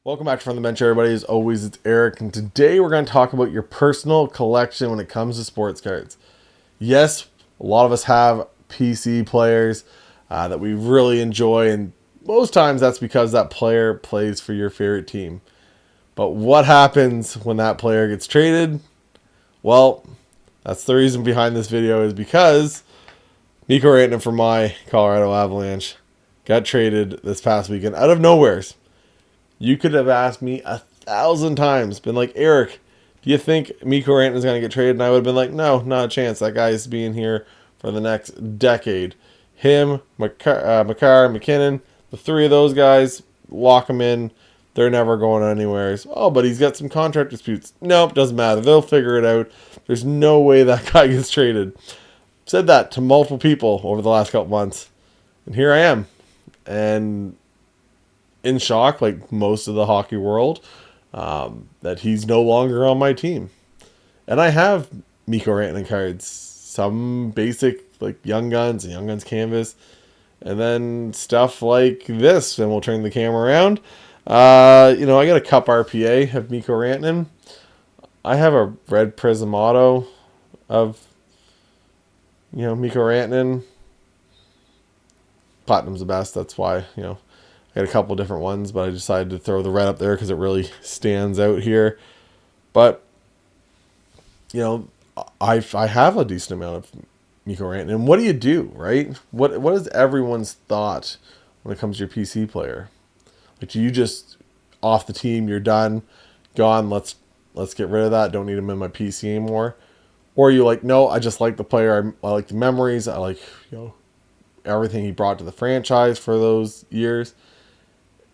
Welcome back to From the Bench, everybody. As always, it's Eric, and today we're going to talk about your personal collection when it comes to sports cards. Yes, a lot of us have PC players that we really enjoy, and most times that's because that player plays for your favorite team. But what happens when that player gets traded? Well, that's the reason behind this video, is because Mikko Rantanen from my Colorado Avalanche got traded this past weekend out of nowheres. You could have asked me 1,000 times, been like, Eric, do you think Mikko Rantanen is going to get traded? And I would have been like, no, not a chance. That guy's being here for the next decade. Him, Makar, McKinnon, the three of those guys, lock them in. They're never going anywhere. Oh, but he's got some contract disputes. Nope, doesn't matter. They'll figure it out. There's no way that guy gets traded. Said that to multiple people over the last couple months. And here I am. And in shock, like most of the hockey world, that he's no longer on my team. And I have Mikko Rantanen cards, some basic like Young Guns and Young Guns Canvas, and then stuff like this. And we'll turn the camera around. I got a Cup RPA of Mikko Rantanen. I have a Red Prism Auto of Mikko Rantanen. Platinum's the best. That's why I had a couple different ones, but I decided to throw the red up there because it really stands out here. But, I have a decent amount of Mikko Rantanen. And what do you right? What is everyone's thought when it comes to your PC player? Like, do you just off the team, you're done, gone, let's get rid of that, don't need him in my PC anymore? Or are you like, no, I just like the player, I like the memories, I like, everything he brought to the franchise for those years.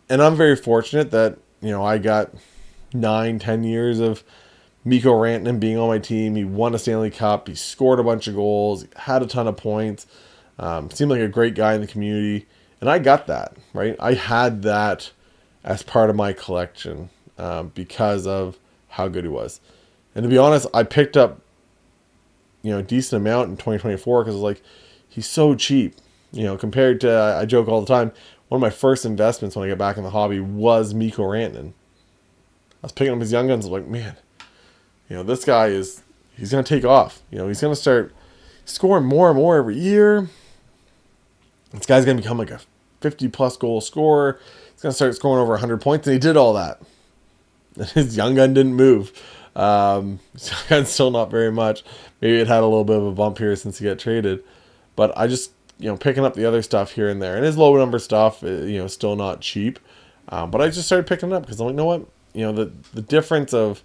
And I'm very fortunate that, I got 9-10 years of Mikko Rantanen being on my team. He won a Stanley Cup. He scored a bunch of goals. He had a ton of points. Seemed like a great guy in the community. And I got that, right? I had that as part of my collection because of how good he was. And to be honest, I picked up, a decent amount in 2024 because like, he's so cheap, compared to, I joke all the time, one of my first investments when I got back in the hobby was Mikko Rantanen. I was picking up his Young Guns. I was like, man, this guy he's going to take off. He's going to start scoring more and more every year. This guy's going to become like a 50-plus goal scorer. He's going to start scoring over 100 points, and he did all that. And his Young Gun didn't move. His Young Gun's still not very much. Maybe it had a little bit of a bump here since he got traded. But I just picking up the other stuff here and there. And his low number stuff, still not cheap. But I just started picking it up because I'm like, you know what? The difference of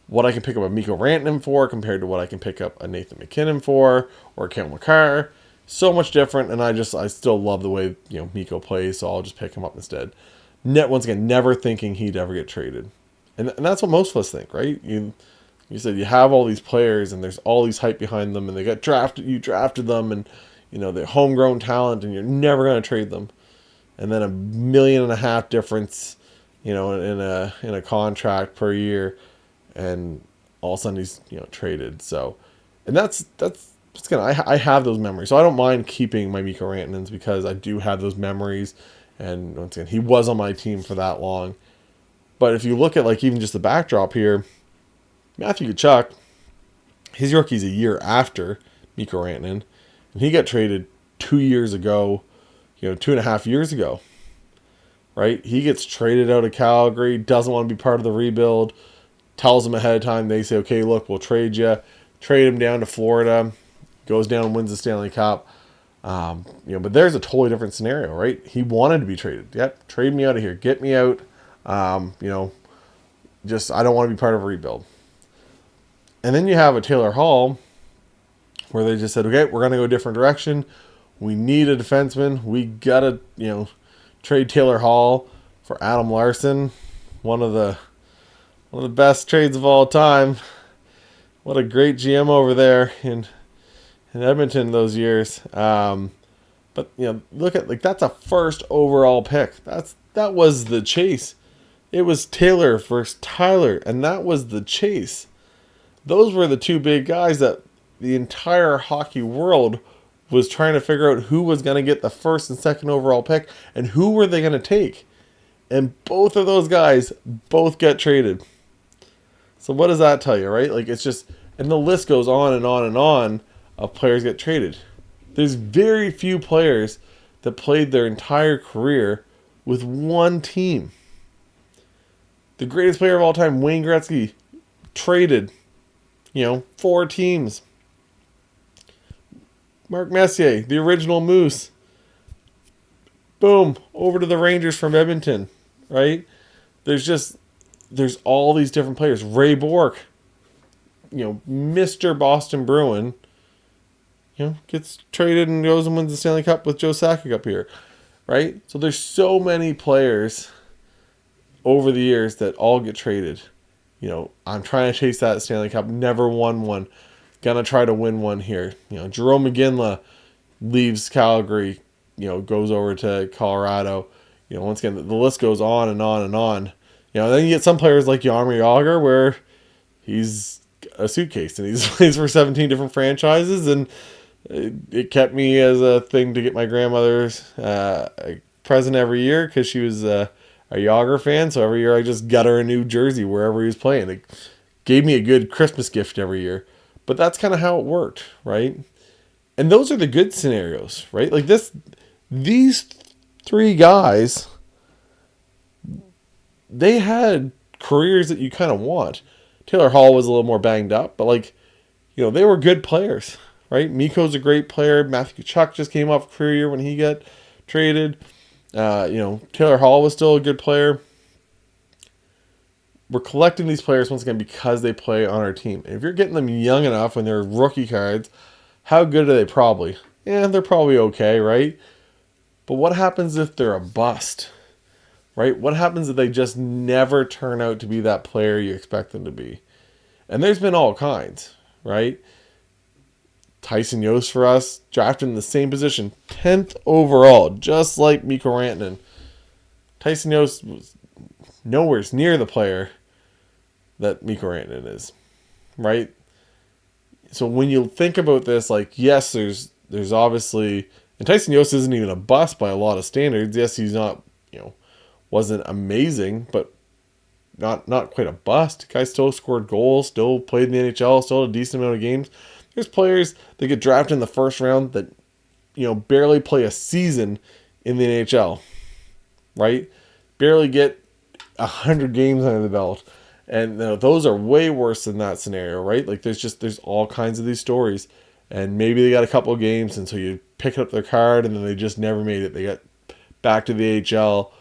what I can pick up a Mikko Rantanen for compared to what I can pick up a Nathan MacKinnon for or a Cale Makar, so much different. And I still love the way, Mikko plays, so I'll just pick him up instead. Once again, never thinking he'd ever get traded. And that's what most of us think, right? You said you have all these players and there's all these hype behind them and they got drafted, you drafted them and they're homegrown talent and you're never going to trade them. And then $1.5 million difference, in a contract per year, and all of a sudden he's, traded. So, and that's I have those memories. So I don't mind keeping my Mikko Rantanens because I do have those memories. And once again, he was on my team for that long. But if you look at like even just the backdrop here, Matthew Tkachuk, his rookie's a year after Mikko Rantanen. And he got traded 2 years ago, 2.5 years ago, right? He gets traded out of Calgary, doesn't want to be part of the rebuild, tells them ahead of time. They say, okay, look, we'll trade you. Trade him down to Florida, goes down and wins the Stanley Cup. But there's a totally different scenario, right? He wanted to be traded. Yep, trade me out of here. Get me out. I don't want to be part of a rebuild. And then you have a Taylor Hall where they just said, okay, we're going to go a different direction. We need a defenseman. We got to, trade Taylor Hall for Adam Larson, one of the best trades of all time. What a great GM over there in Edmonton those years. But look at that's a first overall pick. That was the chase. It was Taylor versus Tyler, and that was the chase. Those were the two big guys that the entire hockey world was trying to figure out who was going to get the first and second overall pick and who were they going to take. And both of those guys both get traded. So what does that tell you, right? Like it's just, and the list goes on and on and on of players get traded. There's very few players that played their entire career with one team. The greatest player of all time, Wayne Gretzky, traded, 4 teams. Mark Messier, the original Moose, boom, over to the Rangers from Edmonton, right? There's all these different players. Ray Bourque, Mr. Boston Bruin, gets traded and goes and wins the Stanley Cup with Joe Sakic up here, right? So there's so many players over the years that all get traded. I'm trying to chase that Stanley Cup, never won one. Gonna try to win one here. Jerome McGinley leaves Calgary, goes over to Colorado. Once again, the list goes on and on and on. Then you get some players like Jaromir Jagr where he's a suitcase and he's plays for 17 different franchises, and it kept me as a thing to get my grandmother's present every year because she was a Jagr fan. So every year I just got her a new jersey wherever he was playing. It gave me a good Christmas gift every year. But that's kind of how it worked, right? And those are the good scenarios, right? Like these 3 guys, they had careers that you kind of want. Taylor Hall was a little more banged up, but they were good players, right? Mikko's a great player. Matthew Tkachuk just came off a career year when he got traded. Taylor Hall was still a good player. We're collecting these players once again because they play on our team. And if you're getting them young enough when they're rookie cards, how good are they? Probably. Yeah, they're probably okay, right? But what happens if they're a bust? Right? What happens if they just never turn out to be that player you expect them to be? And there's been all kinds, right? Tyson Jost for us, drafted in the same position, 10th overall, just like Mikko Rantanen. Tyson Jost was nowhere near the player that Mikko Rantanen is, right? So when you think about this, yes, there's obviously, and Tyson Jost isn't even a bust by a lot of standards. Yes, he's not, wasn't amazing, but not quite a bust. The guy still scored goals, still played in the NHL, still had a decent amount of games. There's players that get drafted in the first round that, barely play a season in the NHL, right? Barely get 100 games under the belt. And those are way worse than that scenario, right? There's all kinds of these stories. And maybe they got a couple of games, and so you pick up their card, and then they just never made it. They got back to the AHL.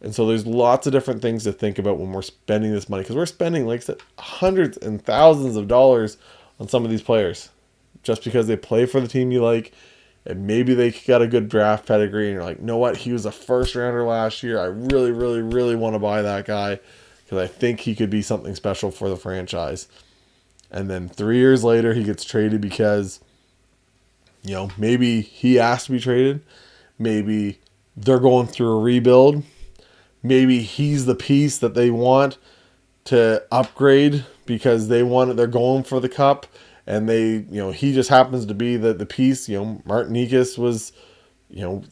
And so there's lots of different things to think about when we're spending this money. Because we're spending, like I said, hundreds and thousands of dollars on some of these players. Just because they play for the team you like. And maybe they got a good draft pedigree. And you're like, you know what? He was a first rounder last year. I really, really, really want to buy that guy. Because I think he could be something special for the franchise. And then 3 years later, he gets traded because, maybe he asked to be traded. Maybe they're going through a rebuild. Maybe he's the piece that they want to upgrade because they're going for the cup, and he just happens to be the piece. Martin Necas was,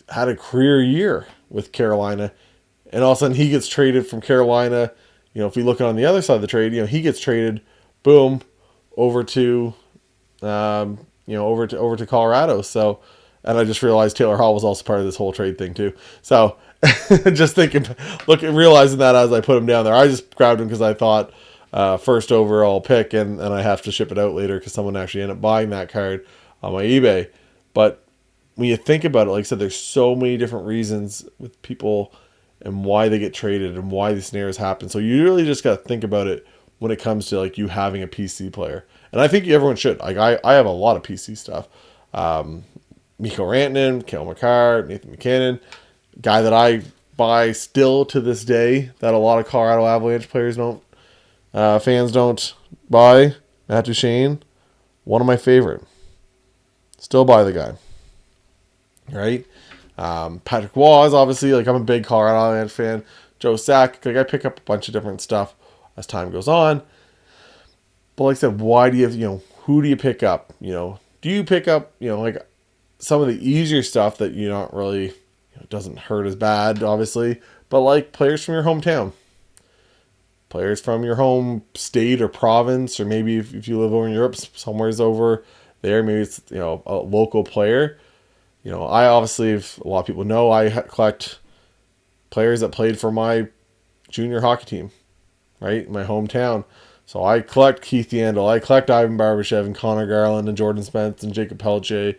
had a career year with Carolina, and all of a sudden he gets traded from Carolina. If we look on the other side of the trade, he gets traded, boom, over to, over to Colorado. So, and I just realized Taylor Hall was also part of this whole trade thing too. So. Just realizing that as I put him down there, I just grabbed him because I thought first overall pick, and I have to ship it out later because someone actually ended up buying that card on my eBay. But when you think about it, like I said, there's so many different reasons with people and why they get traded and why these scenarios happen. So you really just got to think about it when it comes to you having a PC player. And I think everyone should. I have a lot of PC stuff. Mikko Rantanen, Cale Makar, Nathan McKinnon. Guy that I buy still to this day that a lot of Colorado Avalanche fans don't buy. Matt Duchene, one of my favorite. Still buy the guy. Right? Patrick Waugh, obviously, I'm a big Colorado Avalanche fan. Joe Sakic, I pick up a bunch of different stuff as time goes on. But like I said, why do who do you pick up? Do you pick up, some of the easier stuff that you're not really, it doesn't hurt as bad, obviously, but like players from your hometown, players from your home state or province, or maybe if you live over in Europe, somewhere's over there, maybe it's, you know, a local player. You know, I obviously, if a lot of people know, I collect players that played for my junior hockey team, right, in my hometown. So I collect Keith Yandel, I collect Ivan Barbashev and Connor Garland and Jordan Spence and Jacob Pelletier.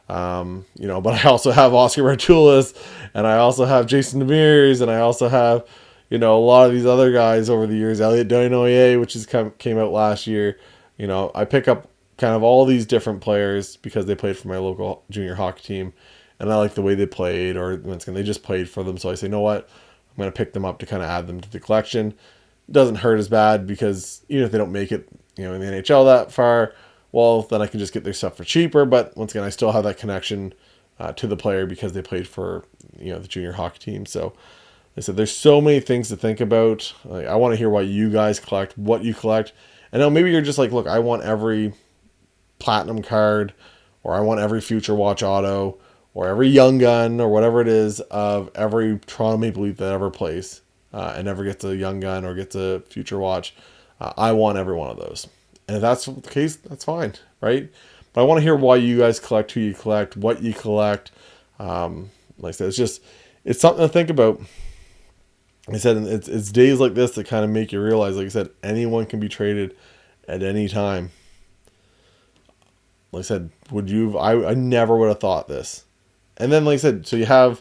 You know, but I also have Oscar Martulis, and I also have Jason Demers, and I also have, you know, a lot of these other guys over the years. Elliot Donoye, which came out last year. You know, I pick up kind of all these different players because they played for my local junior hockey team, and I like the way they played, or once again, they just played for them. So I say, you know what, I'm going to pick them up to kind of add them to the collection. It doesn't hurt as bad because even if they don't make it, you know, in the NHL that far, well, then I can just get their stuff for cheaper. But once again, I still have that connection to the player because they played for, you know, the junior hockey team. So I said, there's so many things to think about. Like, I want to hear why you guys collect, what you collect. And now maybe you're just like, look, I want every platinum card, or I want every future watch auto, or every young gun, or whatever it is, of every Toronto Maple Leaf that ever plays and never gets a young gun or gets a future watch. I want every one of those. And if that's the case, that's fine, right? But I want to hear why you guys collect, who you collect, what you collect. Like I said, it's something to think about. Like I said, it's days like this that kind of make you realize, like I said, anyone can be traded at any time. Like I said, I never would have thought this. And then, like I said, so you have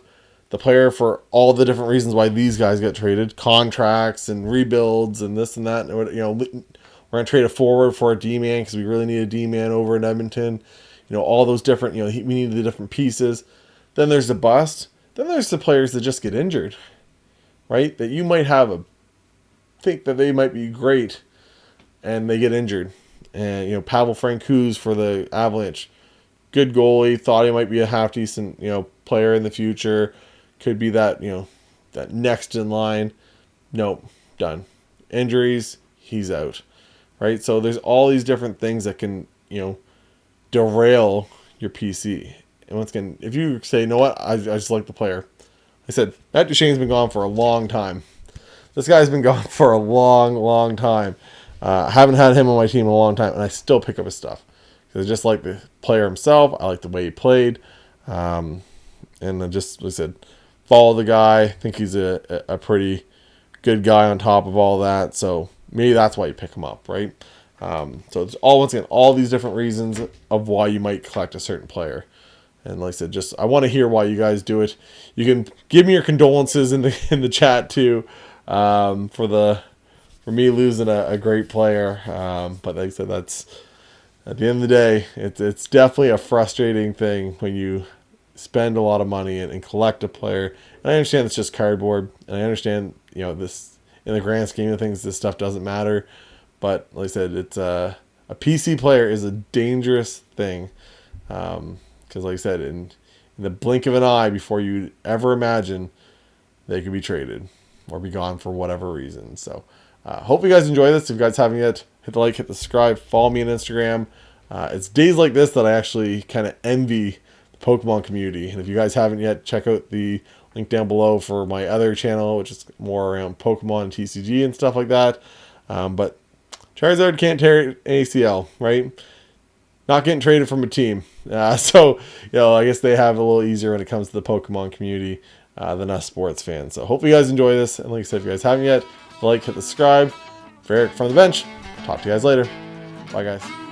the player for all the different reasons why these guys get traded, contracts and rebuilds and this and that. And, you know, we're going to trade a forward for a D-man because we really need a D-man over in Edmonton. You know, all those different, you know, we need the different pieces. Then there's the bust. Then there's the players that just get injured, right? That you might think that they might be great and they get injured. And, you know, Pavel Francouz for the Avalanche, good goalie, thought he might be a half decent, you know, player in the future. Could be that, you know, that next in line. Nope, done. Injuries, he's out. Right? So there's all these different things that can, you know, derail your PC. And once again, if you say, you know what, I just like the player. I said, Matt Duchene's been gone for a long time. This guy's been gone for a long, long time. I haven't had him on my team in a long time, and I still pick up his stuff. Because I just like the player himself. I like the way he played. And I just, like I said, follow the guy. I think he's a pretty good guy on top of all that. So maybe that's why you pick him up, right? So it's all, once again, all these different reasons of why you might collect a certain player. And like I said, just I want to hear why you guys do it. You can give me your condolences in the chat too, for me losing a great player. But like I said, that's at the end of the day, it's definitely a frustrating thing when you spend a lot of money and collect a player. And I understand it's just cardboard, and I understand, you know, this in the grand scheme of things, this stuff doesn't matter. But like I said, it's a PC player is a dangerous thing. Because like I said, in the blink of an eye, before you ever imagine, they could be traded or be gone for whatever reason. So hope you guys enjoy this. If you guys haven't yet, hit the like, hit the subscribe, follow me on Instagram. It's days like this that I actually kind of envy the Pokemon community. And if you guys haven't yet, check out the link down below for my other channel, which is more around Pokemon and TCG and stuff like that. But Charizard can't tear ACL, right? Not getting traded from a team. So, you know, I guess they have a little easier when it comes to the Pokemon community than us sports fans. So hopefully you guys enjoy this. And like I said, if you guys haven't yet, like, hit the subscribe. For Eric from the bench, talk to you guys later. Bye, guys.